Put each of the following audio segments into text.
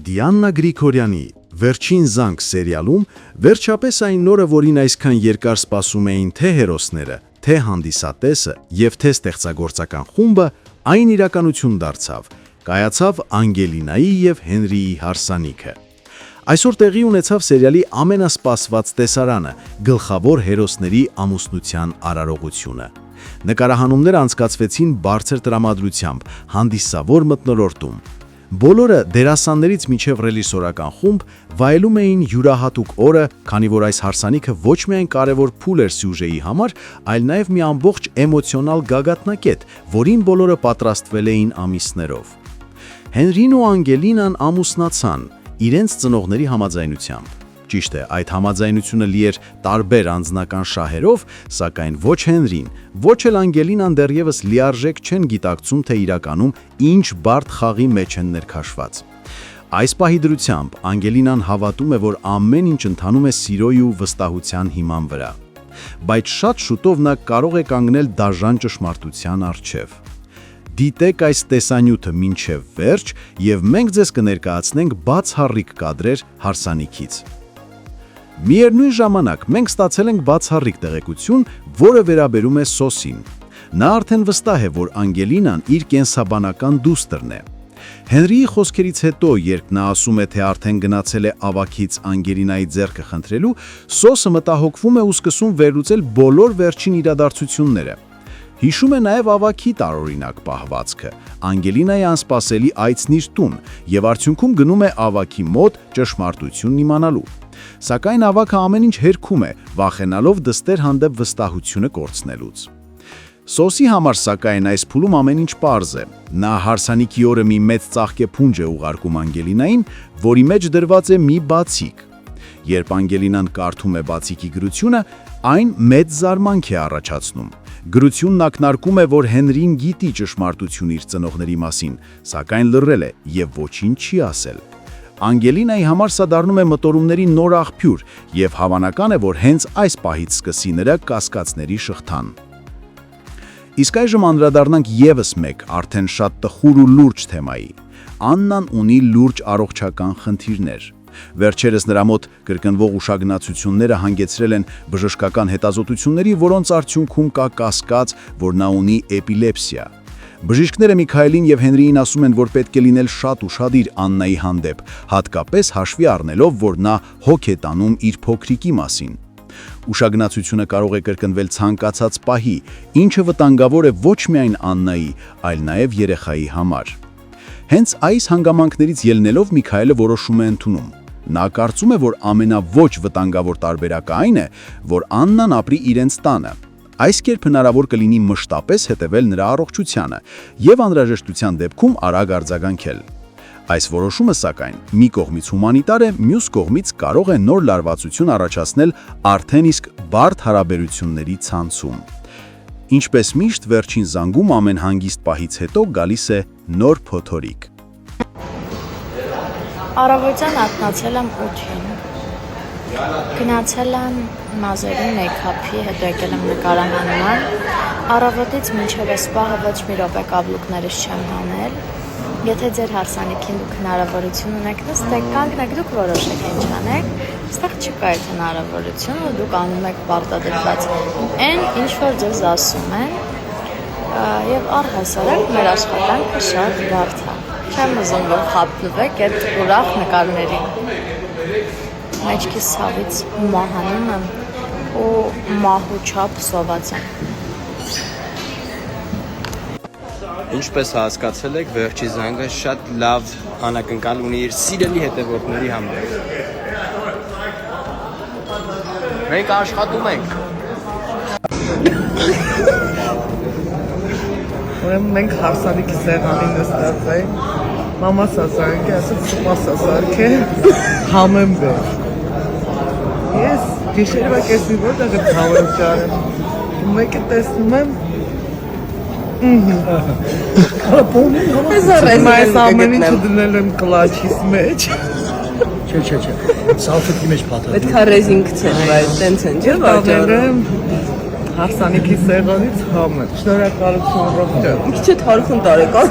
Դիաննա Գրիգորյանի «Վերջին զանգ» սերիալում վերջապես այն նորը, որին այսքան երկար սպասում էին թե հերոսները, թե հանդիսատեսը և թե ստեղծագործական խումբը, այն իրականություն դարձավ, կայացավ Անգելինայի և Հենրիի հարսանիքը։ Այսօր տեղի ունեցավ սերիալի ամենասպասված տեսարանը՝ գլխավոր հերոսների ամուսնության արարողությունը։ Նկարահանումները անցկացվեցին բարձր տրամադրությամբ, հանդիսավոր մթնոլորտում։ Բոլորը դերասաններից մինչև ռեժիսորական խումբ վայելում էին յուրահատուկ օրը, քանի որ այս հարսանիքը ոչ միայն կարևոր փուլ էր սյուժեի համար, այլ նաև մի ամբողջ էմոցիոնալ գագաթնակետ, որին բոլորը պատրաստվել էին ամիսներով։ Հենրին ու Անգելինան ամուսնացան իրենց ծնողների համաձայնությամբ։ Ճիշտ է, այդ համաձայնությունը լի էր տարբեր անձնական շահերով, սակայն ոչ Հենրին, ոչ էլ Անգելինան դեռևս լիարժեք չեն գիտակցում, թե իրականում ինչ բարդ խաղի մեջ են ներքաշված։ Այս պահի դրությամբ Անգելինան հավատում է, որ ամեն ինչ ընթանում է սիրոյի ու վստահության հիման վրա։ Բայց շատ շուտով նա կարող է կանգնել դաժան ճշմարտության առջև։ Դիտեք այս տեսանյութը մինչև վերջ, և մենք ձեզ կներկայացնենք բացառիկ կադրեր հարսանիքից։ Միևնույն ժամանակ մենք ստացել ենք բացառիկ տեղեկություն, որը վերաբերում է Սոսին։ Նա արդեն վստահ է, որ Անգելինան իր կենսաբանական դուստրն է։ Հենրիի խոսքերից հետո, երբ նա ասում է, թե արդեն գնացել է ավագից Անգելինայի ձեռքը խնդրելու, Սոսը մտահոգվում է ու սկսում վերլուծել բոլոր վերջին իրադարձությունները։ Հիշում է նաև ավագի տարօրինակ պահվածքը, Անգելինայի անսպասելի այցն իր տուն, և արդյունքում գնում է ավագի մոտ ճշմարտությունն իմանալու։ Սակայն ավագը ամեն ինչ հերքում է, վախենալով դստեր հանդեպ վստահությունը կորցնելուց։ Սոսի համար սակայն այս փուլում ամեն ինչ պարզ է։ Նա հարսանիքի օրը մի մեծ ծաղկեփունջ է ուղարկում Անգելինային, որի մեջ դրված է մի բացիկ։ Երբ Անգելինան կարդում է բացիկի գրությունը, այն մեծ զարմանք է առաջացնում։ Գրությունն ակնարկում է, որ Հենրին գիտի ճշմարտություն իր ծնողների մասին, սակայն լռել է և ոչինչ չի ասել։ Անգելինայի համար սա դառնում է մտորումների նոր աղբյուր, և հավանական է, որ հենց այս պահից սկսի նրա կասկածների շղթան։ Իսկ այժմ անդրադառնանք ևս մեկ, արդեն շատ տխուր ու լուրջ թեմայի։ Աննան ունի լուրջ առողջական խնդիրներ։ Վերջերս նրա մոտ կրկնվող ուշագնացությունները հանգեցրել են բժշկական հետազոտությունների, որոնց արդյունքում կա կասկած, որ նա ունի էպիլեպսիա։ Բժիշկները Միքայելին և Հենրիին ասում են, որ պետք է լինել շատ ուշադիր Աննայի հանդեպ, հատկապես հաշվի առնելով, որ նա հոգ է տանում իր փոքրիկի մասին։ Ուշագնացությունը կարող է կրկնվել ցանկացած պահի, ինչը վտանգավոր է ոչ միայն Աննայի, այլ նաև երեխայի համար։ Հենց այս հանգամանքներից ելնելով Միքայելը որոշում է ընդունում։ Նա կարծում է, որ ամենաոչ վտանգավոր տարբերակը այն է, որ Աննան ապրի իրենց տանը։ Այս կերպ հնարավոր կլինի մշտապես հետևել նրա առողջությանը և անհրաժեշտության դեպքում արագ արձագանքել։ Այս որոշումը, սակայն, մի կողմից հումանիտար է, մյուս կողմից կարող է նոր լարվածություն առաջացնել արդեն իսկ բարդ հարաբերությունների ցանցում։ Ինչպես միշտ, վերջին զանգում ամեն հանգիստ պահից հետո գալիս է նոր փոթորիկ։ Առավոտյան արթնացել եմ 8-ին։ Գնացել եմ մազերի մեյքափի, հետո եկել եմ նկարահանման։ Առավոտից մինչև այս պահը ոչ մի րոպե կաբլուկներս չեմ հանել։ Եթե ձեր հարսանիքին դուք հնարավորություն ունեք, նստեք, կանգնեք, դուք որոշեք ինչ անեք։ Այստեղ չկա այդ հնարավորությունը, դուք անում եք պարտադրված այն, ինչ որ ձեզ ասում են, եւ առհասարակ մեր աշխատանքը շատ բարդ է։ Չեմ ուզում, որ խաբվեք այդ ուրախ նկարներին։ Մեջքիս ցավից մահանում եմ ու մահու չափ սոված եմ։ Ինչպես հասկացել եք, վերջի զանգը շատ լավ անակնկալ ունի իր սիրելի հետևորդների համար։ Մենք աշխատում ենք։ Ուրեմն մենք հարսանիքի սեղանին նստած ենք, մամաս ասարք է, ասաց սպաս ասարք է, համեմ բեր։ Ես գիշերվա կեսի որտեղ եմ համեմ ճարեմ, մեկը տեսնում եմ, այս ամեն ինչը դնել եմ կլաչիս մեջ։ Չէ, սալֆետի մեջ պատահել։ Պետք է ռեզինգ ցել, բայց տենց են, չէ՞ վաճառում։ Հարսանիքի սեղանից համը։ Շնորհակալություն Ռոբերտ։ Ինչ չէ թարքուն տարեկան։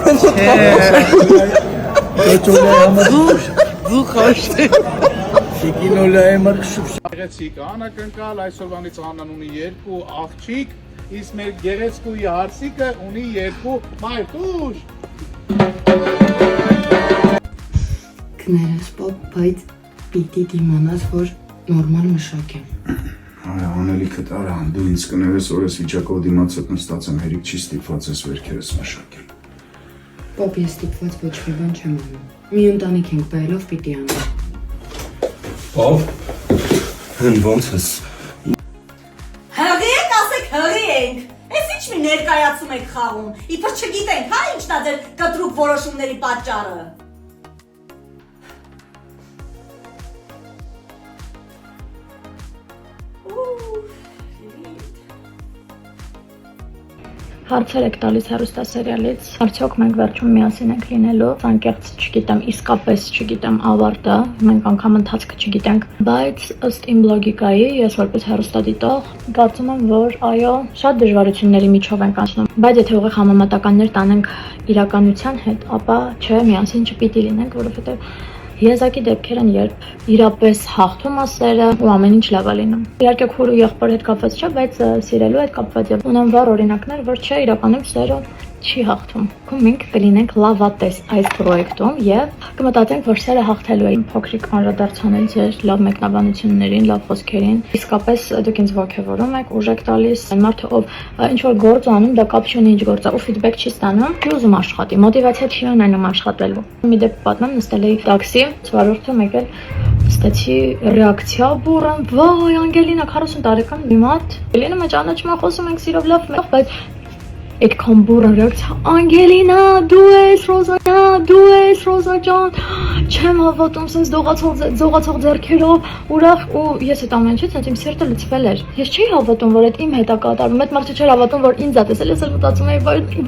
խոշտի։ Շիկինոլա եմ արքշուփ։ Գեղեցիկ անակնկալ այսօրվանից Աննան ունի 2 աղջիկ, իսկ մեր գեղեցկուի հարսիկը ունի 2 մայրտուշ։ Կներես պապ, բայց պիտի դիմանաս, որ նորմալ մշակ եմ։ Այ անելիքը տարա, դու ինձ կներես, որ ես վիճակով դիմացդ նստած եմ, հերիք չի ստիպված ես վերքերս մշակել։ Պապ, ես ստիպված ոչ մի բան չեմ անում։ Մի ընտանիք ենք բերելով պիտի անեմ։ Պապ, հեն ոնց ես։ Հղի եք, ասեք հղի ենք։ Ես ինչ մի ներկայացում եք խաղում։ Իբր չգիտենք, հա ինչն է ձեր կտրուկ որոշումների պատճառը։ Հարցեր եք տալիս հեռուստասերիալից, արդյոք մենք վերջում միասին ենք լինելու, անկեղծ չգիտեմ, իսկապես չգիտեմ ավարտը, մենք անգամ ընթացքը չգիտենք, բայց ըստ իմ լոգիկայի, ես որպես հեռուստադիտող, կարծում եմ, որ այո, շատ դժվարությունների միջով ենք անցնում, բայց եթե ուղիղ համեմատականներ տանենք իրականության հետ, ապա չէ, միասին չպիտի լինենք, որովհետև Եզակի դեպքեր են, երբ իրապես հաղթում է սերը ու ամեն ինչ լավ է լինում։ Իհարկե քուր ու եղբոր հետ կապված չէ, բայց սիրելու հետ կապված եւ ունեմ վառ օրինակներ, որ չէ, իրականում սերը չի հաղթում։ Ու մենք կլինենք լավատես այս պրոյեկտում եւ կմտածենք, որ սերը հաղթելու է։ Փոքրիկ անդրադարձանել ձեր լավ մեկնաբանություններին, լավ խոսքերին։ Իսկապես դուք ինձ ողջևորում եք, ուժ եք տալիս։ Այն մարդը, ով ինչ որ գործ անում, դա կապ չունի ինչ գործ է, ու ֆիդբեք չի ստանում, չի ուզում աշխատի, մոտիվացիա չի ունենում աշխատելու։ Մի դեպք պատմեմ, նստել էի տաքսի, վարորդը եկել ստացի ռեակցիա բուրըն, վայ, Անգելինա 40 տարեկան մի մատ։ Էլինը մեջ ճանաչում է, խոսում ենք սիրով լավ, բայց այդքան բուրըն ռեակցիա, Անգելինա, դու ես Ռոզա ջան, չեմ հավատում, sense դողացող ձեռքերով, ուրախ ու ես այդ ամեն ինչից իմ սիրտը լցվել էր։ Ես չի հավատում, որ այդ իմ հետ է կատարվում, այդ մարդը չէր հավատում, որ ինձ է տեսել, ես էլ մտածում էի,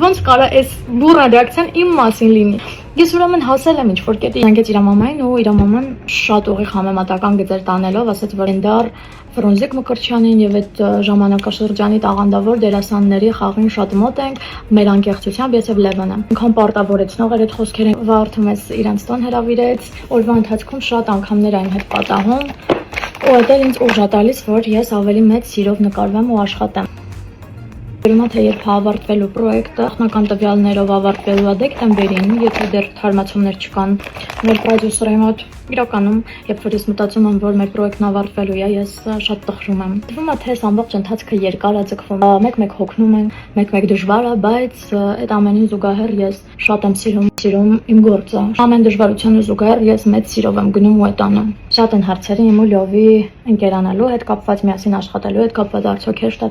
ոնց կարա այս բուրըն ռեակցիան իմ մասին լինի։ Ես ուրեմն հասել եմ ինչ-որ կետի, զանգեց իր մամային ու իր մաման շատ ուղիղ համեմատական գծեր տանելով, ասաց, որ Էնդար Ֆրունզիկ Մկրտչյանին եւ այդ ժամանակաշրջանի տաղանդավոր դերասանների խաղին շատ մոտ ենք, մեր անկեղծությամբ ես եւ Լևոնը։ Ինքան պարտավորեցնող էր այդ խոսքերը, վարդում ես իրանց տոն հրավիրեց, օրվա ընթացքում շատ անգամներ այն հետ պատահում, ու դա ինձ ուժ է տալիս, որ ես ավելի մեծ սիրով նկարվեմ ու աշխատեմ։ Երբ թե երբ ավարտվելու պրոյեկտը, նախնական տվյալներով ավարտվելու է դեկտեմբերին, եթե դեռ թարմացումներ չկան մեր պրոդյուսերի մոտ, իրականում, երբ որ ես մտածում եմ, որ մեր պրոյեկտն ավարտվելու է, ես շատ տխրում եմ։ Թվում է, թե այս ամբողջ ընթացքը երկար է ձգվում, մեկ-մեկ հոգնում են, մեկ-մեկ դժվար է, բայց այդ ամենին զուգահեռ ես շատ եմ սիրում իմ գործը։ Ամեն դժվարությանը զուգահեռ ես մեծ սիրով եմ գնում ու այդ անում։ Շատ են հարցերը իմ ու Լյովի ընկերանալու հետ կապված, միասին աշխատելու հետ կապված, արդյոք հեշտ է,